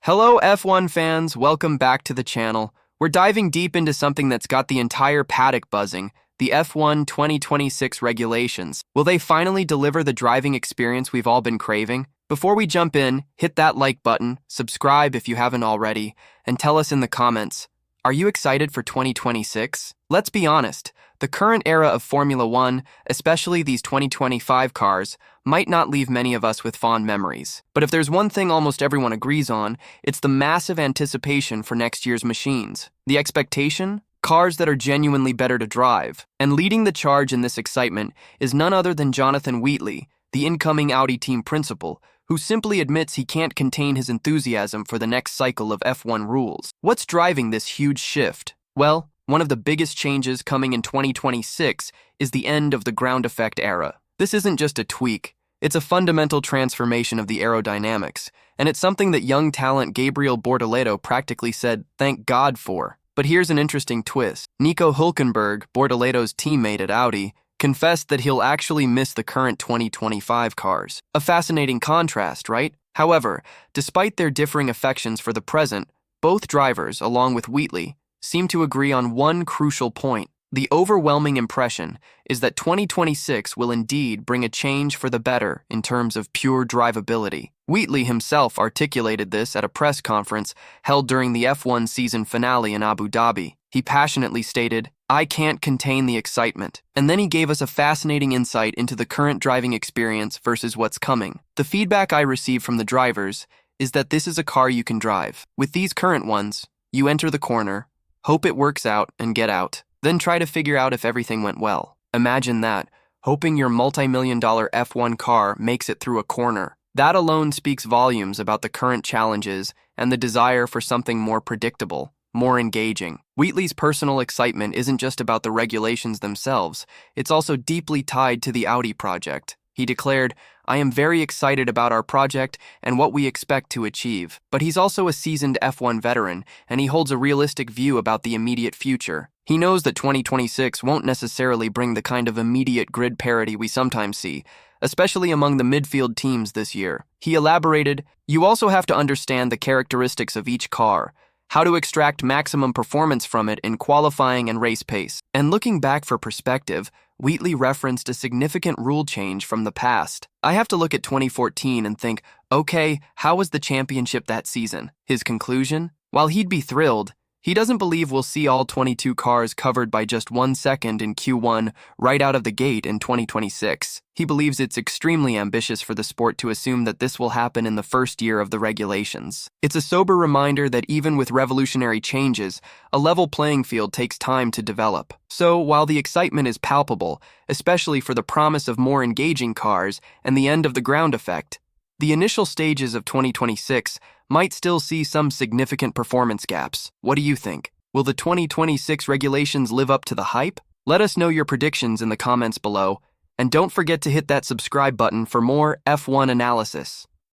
Hello F1 fans, welcome back to the channel. We're diving deep into something that's got the entire paddock buzzing, the F1 2026 regulations. Will they finally deliver the driving experience we've all been craving? Before we jump in, hit that like button, subscribe if you haven't already, and tell us in the comments, are you excited for 2026? Let's be honest, the current era of Formula One, especially these 2025 cars, might not leave many of us with fond memories. But if there's one thing almost everyone agrees on, it's the massive anticipation for next year's machines. The expectation? Cars that are genuinely better to drive. And leading the charge in this excitement is none other than Jonathan Wheatley, the incoming Audi team principal, who simply admits he can't contain his enthusiasm for the next cycle of F1 rules. What's driving this huge shift? Well, one of the biggest changes coming in 2026 is the end of the ground effect era. This isn't just a tweak, it's a fundamental transformation of the aerodynamics, and it's something that young talent Gabriel Bortoleto practically said thank God for. But here's an interesting twist. Nico Hülkenberg, Bortoleto's teammate at Audi, confessed that he'll actually miss the current 2025 cars. A fascinating contrast, right? However, despite their differing affections for the present, both drivers, along with Wheatley, seem to agree on one crucial point. The overwhelming impression is that 2026 will indeed bring a change for the better in terms of pure drivability. Wheatley himself articulated this at a press conference held during the F1 season finale in Abu Dhabi. He passionately stated, "I can't contain the excitement." And then he gave us a fascinating insight into the current driving experience versus what's coming. The feedback I received from the drivers is that this is a car you can drive. With these current ones, you enter the corner, hope it works out, and get out. Then try to figure out if everything went well. Imagine that, hoping your multi-million-dollar F1 car makes it through a corner. That alone speaks volumes about the current challenges and the desire for something more predictable, more engaging. Wheatley's personal excitement isn't just about the regulations themselves, it's also deeply tied to the Audi project. He declared, "I am very excited about our project and what we expect to achieve." But he's also a seasoned F1 veteran, and he holds a realistic view about the immediate future. He knows that 2026 won't necessarily bring the kind of immediate grid parity we sometimes see, especially among the midfield teams this year. He elaborated, "You also have to understand the characteristics of each car, how to extract maximum performance from it in qualifying and race pace." And looking back for perspective, Wheatley referenced a significant rule change from the past. I have to look at 2014 and think, okay, how was the championship that season? His conclusion? While he'd be thrilled, he doesn't believe we'll see all 22 cars covered by just 1 second in Q1 right out of the gate in 2026. He believes it's extremely ambitious for the sport to assume that this will happen in the first year of the regulations. It's a sober reminder that even with revolutionary changes, a level playing field takes time to develop. So, while the excitement is palpable, especially for the promise of more engaging cars and the end of the ground effect, the initial stages of 2026 might still see some significant performance gaps. What do you think? Will the 2026 regulations live up to the hype? Let us know your predictions in the comments below, and don't forget to hit that subscribe button for more F1 analysis.